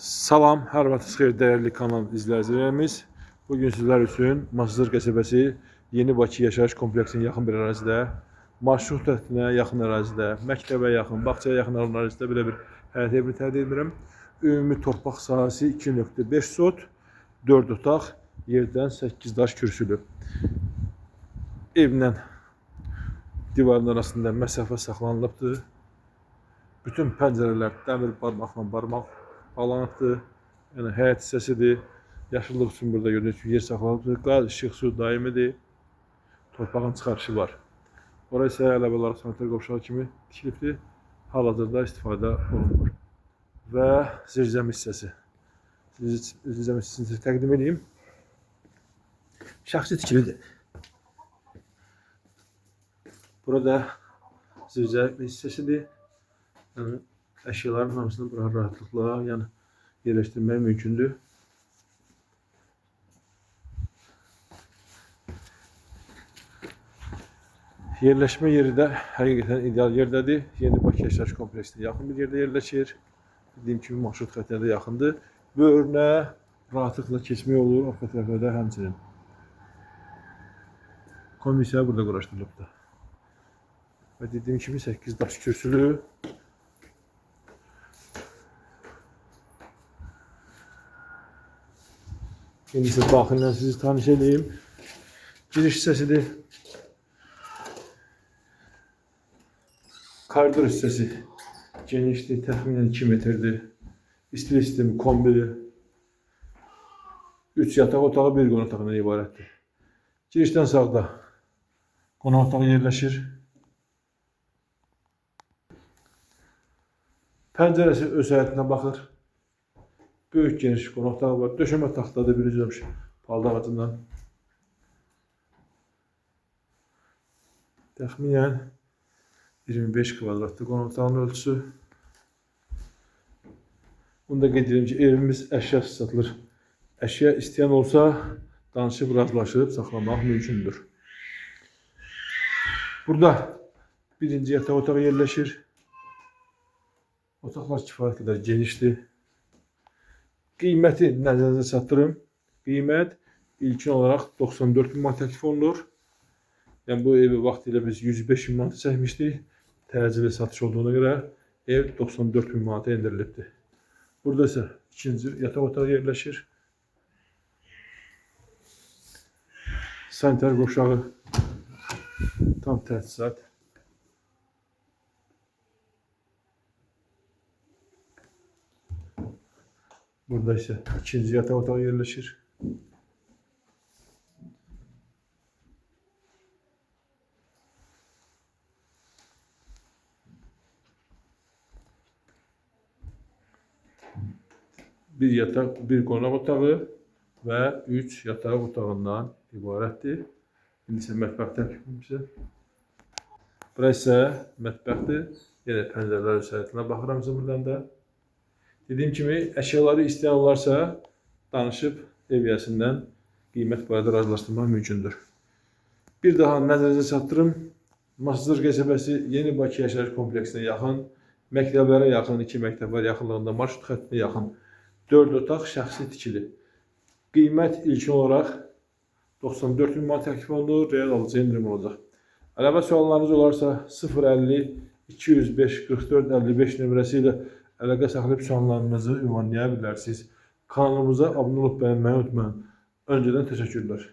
Salam, hər vaxtınız xeyir dəyərli kanal izləyicilərimiz. Bugün sizlər üçün Masazır qəsəbəsi Yeni Bakı yaşayış kompleksinin yaxın bir ərazidə, marşrut xəttinə yaxın ərazidə, məktəbə yaxın, bağçaya yaxın ərazidə belə bir həyat evini təqdim edirəm. Ümumi torpaq sahəsi 2.5 sot, 4 otaq, yerdən 8 daş kürsülü. Evlə divarın arasında məsafə saxlanılıbdır. Bütün pəncərələr dəmir barmaqla barmaq bağlanıbdır. Yəni həyət hissəsidir. Yaşıllıq üçün burada gördüyünüz kimi yer saxlanıbdır. Qaz, işıq, su daimidir. Torpağın çıxarışı var. Orası isə əlavə olaraq sanitar qovşağı kimi tikilibdir. Hal-hazırda istifadə olunmur. Və zirzəmi hissəsi. Zirzəmi hissəsini təqdim edeyim. Şəxsi tikilidir. Burada zirzəmi hissəsidir. Yəni əşyaların hamısını bura rahatlıqla yerləşdirmək mümkündür. Yerləşmə yeri də həqiqətən ideal yerdədir. Yeni Bakı yaşayış kompleksine yaxın bir yerdə yerləşir. Dediyim kimi marşrut xəttinə də yaxındır. Böyrünə rahatlıqla keçmək olur. Arxa tərəfə də həmçinin. Komissiya burada quraşdırılıbdır. Və dediyim kimi 8 daş kürsülü. İndi isə daxildən sizi tanış edeyim. Giriş hissəsidir. Koridor hissəsi genişdir, təxminən 2 metrdir. İstilik sistemi kombili. 3 yataq otağı, 1 qonaq otağından ibarətdir. Girişdən sağda qonaq otağı yerləşir. Pəncərəsi öz həyətinə baxır. Böyük geniş qonaq otağı var. Döşəmə taxtadır, bir üzülmüş palda ağacından. Təxminən 25 kvadratlı qonaq otağının ölçüsü. Bunu da qeyd edirəm ki, evimiz əşya satılır. Əşya istəyən olsa danışıb, razılaşıb saxlamaq mümkündür. Burada birinci yataq otağı yerləşir. Otaqlar kifayət qədər genişdir. Qiyməti nəzərinizə çatdırım. Qiymət ilkin olaraq 94 bin manat təklif olunur. Yəni bu evi vaxtilə biz 105 bin manata çəkmişdik. Təcili satış olduğuna görə ev 94 bin manata endirilibdir. Burada isə ikinci yataq otağı yerləşir. Sanitar qovşağı tam təchizat. Burada ise ikinci yataq otağı yerləşir. Bir yataq, bir qonaq otağı və 3 yataq otağından ibarətdir. İndi isə mətbəx təklifim bizə. Burası isə mətbəxdir. Yenə pəncərələr üzərinə baxıram buradan da. Dediyim kimi, əşyaları istəyən olarsa danışıb ev yəsindən qiymət barədə razılaşdırmaq mümkündür. Bir daha nəzərinizə çatdırım. Masazır qəsəbəsi Yeni Bakı yaşayış kompleksinə yaxın, məktəblərə yaxın, 2 məktəb var yaxınlığında, marşrut xəttinə yaxın 4 otaq şəxsi tikili. Qiymət ilkin olaraq 94 bin manat təklif olunur, real alıcı endirim olacaq. Əlavə suallarınız olarsa 050 205 44 55 nömrəsi ilə əlaqə saxlayıb suallarınızı ünvanlaya bilərsiniz. Kanalımıza abunə olub bəyənməyi unutmayın. Öncədən təşəkkürlər.